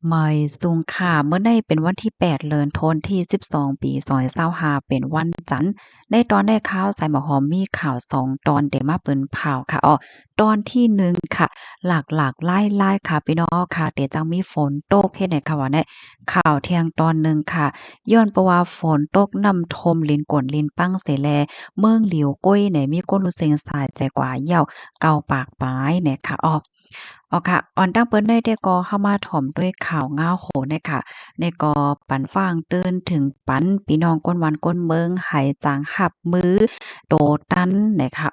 ไม่สูงค่ะเมื่อได้เป็นวันที่8เดือนธันวาคมที่12ปี2025เป็นวันจันทร์ได้ตอนได้ข่าวใส่หมอหอมมีข่าว2ตอนเดมาเปิ้นเผาค่ะตอนที่1ค่ะหลากๆหลายๆค่ะพี่น้องค่ะเดี๋ยวจังมีฝนตกเฮ็ดให้ค่ะว่าแน่ข่าวเที่ยงตอนหนึ่งค่ะย้อนเพราะว่าฝนตกน้ำท่วมลิ้นก่นลิ้นปังเสแลเมืองหลิวก้วยเนี่ยมีคนรู้เซ็งสายใจกว่าเหย้าเกาปากปายเนี่ยค่ะค่ะออนตั้งเปิ้นได้แต่ก็เข้ามาถ่อมด้วยข่าวง่าวโหเนี่ยค่ะในก็ปันฟ้างตื่นถึงปันพี่น้องก้นวันก้นเมืองไหจางหับมือโตตันเนี่ยค่ะ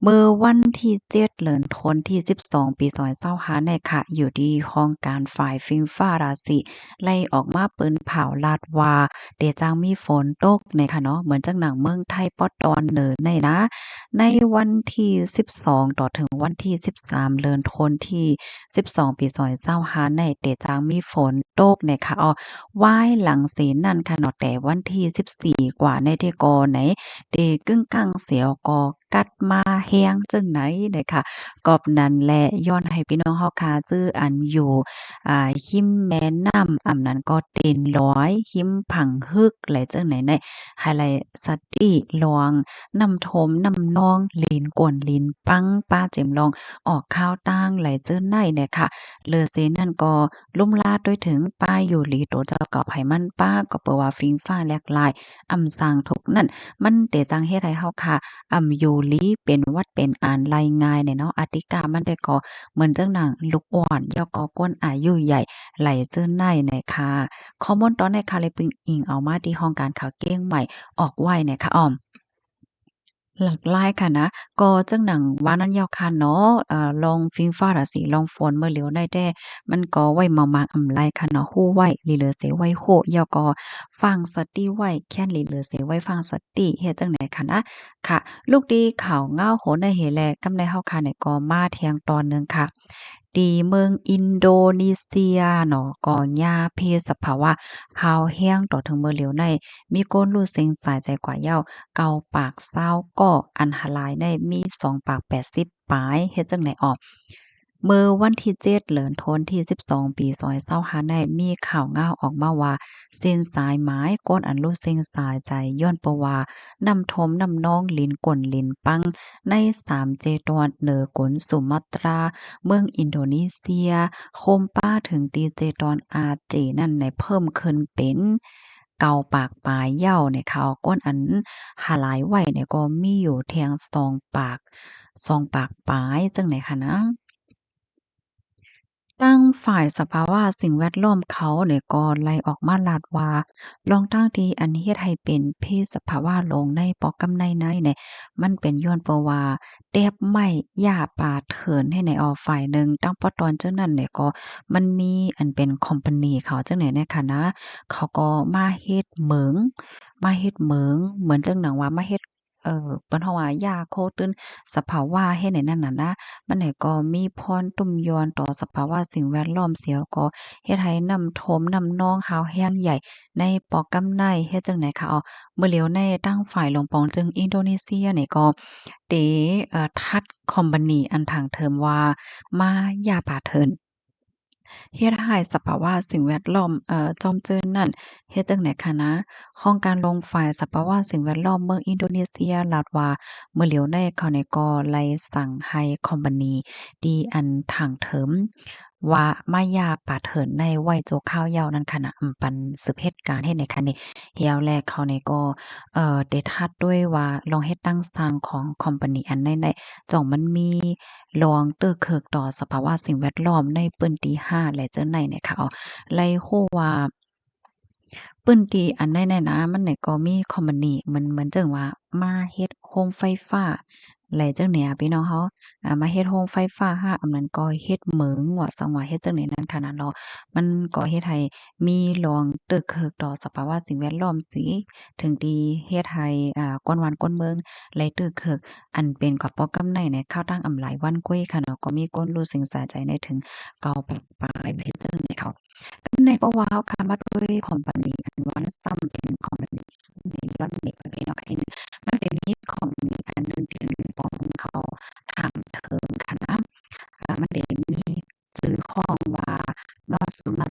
เมื่อวันที่7เดือนธันวาคมที่12ปี2025เนี่ยค่ะอยู่ที่ห้องการฝ่ายฟิล์มฟ้าราศีไล่ออกมาเปิ้นเผาลาดว่าเดจังมีฝนตกเนี่ยค่ะเนาะเหมือนจังหนังเมืองไทยปอดตอนเหนือในนะในวันที่12ต่อถึงวันที่13เดือนธันวาคมที่12ปี2025ในเดจังมีฝนตกเนี่ยค่ะว้ายหลังสีนั่นค่ะเนาะแต่วันที่14กว่าในที่กอไหนเดกึ่งกลางเสียวกอกัดมาแฮงจึงไหนเนี่ยค่ะกอบนั้นแหละย้อนให้พี่น้องเฮาคาจื้ออันอยู่หิมแม่น้ำอำนั้นก็เต็นร้อยหิมผังฮึกไหลจังไหนในไฮไลสติลวงน้ำทมน้ำนองลีนกวนลีนปังป้าเจ็มลองออกข้าวตั้งไหลเจิ้นในเนี่ยค่ะเลอเซนนั่นก็ลุ่มลาดด้วยถึงป้าอยู่หลีโตเจ้าเกาะไผมันป้าก็เปว่าฟิงฟ้าแลกลายอำสางทุกนั่นมันเตจังเฮ็ดให้เฮาค่ะอยู่หลีเป็นวัดเป็นอ่านรายงายเนี่ยเนาะอติกามันได้ก็เหมือนจังหนังลูกอ่อนยอก็ก้นอายุใหญ่ไหลเจิ้นในเนี่ยค่ะข้อมูลตอนในค่ะเลยปึงอิงเอามาที่ห้องการข่าวเก้งใหม่ออกไว้เนี่ยค่ะหลากหลายค่ะนะก็จังหนังว่านั้นยาวค่ะเนาะลองฟิงฟ้าราศีลองฝนเมื่อเหลียวได้แต่มันก็ไว้มามากอำไลค่ะเนาะฮู้ไว้ลีเหลือเสไว้โฮยอก็ฟังสติไว้แค่นลีเหลือเสไว้ฟังสติเฮ็ดจังไหนค่ะนะค่ะลูกดีข่าวเงาโหนได้เฮแลกำในเฮาค่ะเนี่ยก็มาเที่ยงตอนหนึ่งค่ะดีเมืองอินโดนีเซียเนาะก็ยาเพศสภาวะฮาวแห้งต่อถึงเมื่อเหลียวในมีก้นรู้เซ็งสายใจกว่าเหย้า เกาปากเศร้าก็อันหลายได้มี2ปาก80ปลายเฮ็ดจั่งใดออกเมื่อวันที่7เดือนธันวาคมที่12ปี2025ได้มีข่าวง่าวออกมาว่าเส้นสายไม้ก้นอันรู้เส้นสายใจย้อนเพราะว่านำทมนำนองลิ้นก่นลิ้นปังใน3เจตวันเหนือกนสุมาตราเมืองอินโดนีเซียโคมป้าถึงตีเจตอนอาเจนั่นในเพิ่มขึ้นเป็นเกาปากปลายเหย้าเนี่ยเขาก้นอัน หาหลายวัยเนี่ยก็มีอยู่เทียง2 ปากปลายจังไหนคะนะตั้งฝ่ายสภาวะสิ่งแวดล้อมเขาเนี่ยก็ไล่ออกมาลาดว่าลองตั้งที่อันเฮ็ดให้เป็นเพศสภาวะลงในปอกกำไนเนี่ยมันเป็นย้อนเพราะว่าแดบไม้หญ้าป่าเถินให้ในฝ่ายหนึ่งตั้งปอตอนจังนั้นเนี่ยก็มันมีอันเป็นคอมพานีเขาจังไหนเนี่ยค่ะนะเขาก็มาเฮ็ดเหมืองเหมือนจังหนังว่ามาเฮ็ดเปิ้นเฮาว่าหญ้าโคตื้นสภาวะเฮ็ดให้นั่นน่ะนะ มันไหนก็มีพรตุ่มยอนต่อสภาวะสิ่งแวดล้อมเสียก็เฮ็ดให้น้ำท่วมน้ำนองหาวแห้งใหญ่ในปอกกำไนเฮ็ดจังไหนคะเมื่อเหลียวในตั้งฝ่ายหลวงปองจึงอินโดนีเซียนี่ก็เตทัดคอมพานีอันทางเทิมว่ามาอย่าป่าเถิน เฮ็ดให้สภาวะสิ่งแวดล้อมจอมเจิ้นนั่นเฮ็ดจั่งใดคะนะโครงการลงฝ่ายสภาวะสิ่งแวดล้อมเมืองอินโดนีเซียลาดว่าเมื่อเหลียวในเขาเนี่ยก็ไล่สั่งให้คอมพานีที่อันทางเถิมว่ามายาป่าเถินในไว้โจกข้าวยาวนั่นค่ะน่ะปันสืบเหตุการณ์เฮ็ดให้ค่ะนี่เฮียวแรกเขานี่ก็ได้ทัดด้วยว่าลองเฮ็ดตั้งสร้างของคอมพานีอันใดๆจ่องมันมี ลองเตื้อเคิกต่อสภาวะสิ่งแวดล้อมในปื้นที่5และเจ้าในเนี่ยค่ะไล่ฮู้ว่าปื้นที่อันใดๆนะมันเนี่ยก็มีคอมพานีเหมือนจั่งว่ามาเฮ็ดโรงไฟฟ้าและจั่งเนี่ยพี่น้องเขามาเฮ็ดโรงไฟฟ้าหอันนั้นก็เฮ็ดเหมืองว่าซังว่าเฮ็ดจั่งใดนั้นค่ะนะเนาะมันก็เฮ็ดให้มีลองเตื้อเคิกต่อสภาวะสิ่งแวดล้อมสิถึงที่เฮ็ดให้ก้อนวันก้นเมืองไหลตื้อเคิก อันเป็นกระป๋อกำไนเนี่ยข้าวตั้งอำหลายวันกุ้ยค่ะเนาะก็มีก้นรู้สึงสาใจในถึงเกาปากปลายเพชรในเขาในก็ว้าวค่ะมาด้วยคอมพานีอันวันซ้ำเป็นคอมพานีในรอนเด็กอะไรเนาะค่ะมันเป็นที่คอมพานีอันหนึงที่ปองเขาทางเทิงค่ะนะมันได้มีชื่อข้องว่านอสุมา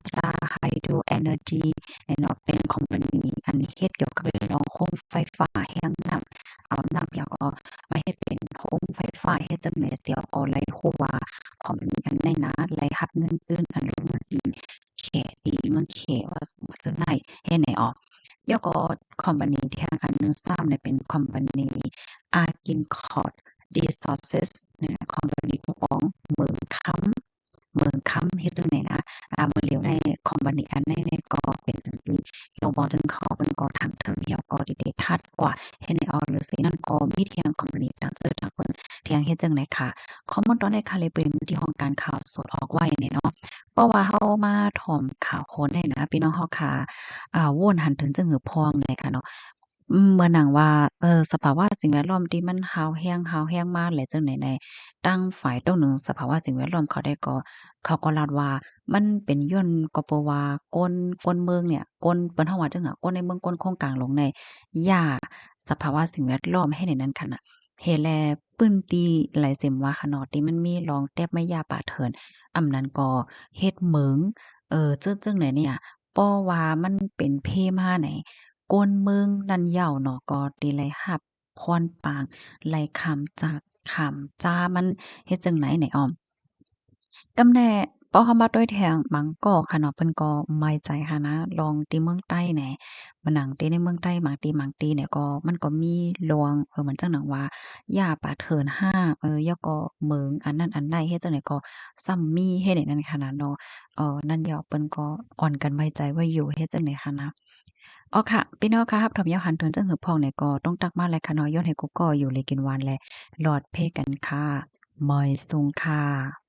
Energy เนาะเป็นคอมพานีอันเฮ็ดเกี่ยวกับเรื่องโรงไฟฟ้าแรงน้ำเอาน้ำเกี่ยวก็มาเฮ็ดเป็นโรงไฟฟ้าเฮ็ดจั่งใดเสี่ยวก็เลยฮู้ว่าคอมพานีอันใดนะได้รับเงินคืนอันดีแค่ดีเงินแค่ว่าจั่งใดเฮ็ดให้ออกแล้วก็คอมพานีที่อันหนึ่งซ้ำเนี่ยเป็นคอมพานี Agincourt Resources เนี่ยคอมพานีของเมืองค้ำเฮ็ดจั่งใดนะบ่เหลียวได้คอมพานีอันใดเนี่ยก็เป็นอันที่เราบ่ถึงเขาเพิ่นก็ทางเทิงเหี่ยวก็ได้ทัดกว่าเฮ็ดให้ออกหรือสินั่นก็มีเที่ยงคอมพานีต่างซื่อต่างเพิ่นเที่ยงเฮ็ดจั่งใดค่ะข้อมูลตอนนี้ค่ะเลยเป็นที่ของการข่าวสดออกไว้เนี่ยเนาะเพราะว่าเฮามาถ่อมข่าวโคนได้นะพี่น้องเฮาค่ะโวนหันถึงจังหือพองเลยค่ะเนาะเหมือนหนังว่าสภาวะสิ่งแวดล้อมที่มันร้าวแรงมาแล้วจั่งใดในตั้งฝ่ายต้องหนึ่งสภาวะสิ่งแวดล้อมเขาก็ลาดว่ามันเป็นย้อนก็เพราะว่าก้นเมืองเนี่ยก้นเปิ้นเฮาว่าจังก้นในเมืองก้นโครงกลางลงในหญ้าสภาวะสิ่งแวดล้อมให้ในนั้นคั่นน่ะเฮ็ดแลปื้นตีหลายเสียมว่าคะเนาะที่มันมีรองแต้บไม้หญ้าป่าเถินอำนั้นก็เฮ็ดเหมิงจึงไหนเนี่ยเพราะว่ามันเป็นเพมาไหนก้นเมืองนั่นยาวเนาะก็ติไลรับพรปางไหลคำจากคำจ้ามันเฮ็ดจั่งไหนไหนอ้อม กำแน่พอเขามาด้วยแทงมังก็ค่ะเนาะเพิ่นก็ไม่ใจค่ะนะลองที่เมืองใต้แหน่มาหนังที่ในเมืองใต้บางทีเนี่ยก็มันก็มีลวงเหมือนจั่งหนังว่าย่าป่าเถินห้าแล้วก็เหมิงอันนั้นอันใดเฮ็ดจั่งใดก็ซ้ำมีเฮ็ดให้นั่นค่ะนะเนาะนั่นเดี๋ยวเปิ้นก็อ่อนกันไว้ใจไว้อยู่เฮ็ดจั่งใดค่ะนะอ๋อค่ะพี่น้องค่ะรับถอมยามหันเถินจั่งหือพ้องเนี่ยก็ต้องตักมาแลค่ะเนาะย้อนให้กูก็อยู่เลยกินหวานแลหลอดเพกันค่ะมอยซุงค่ะ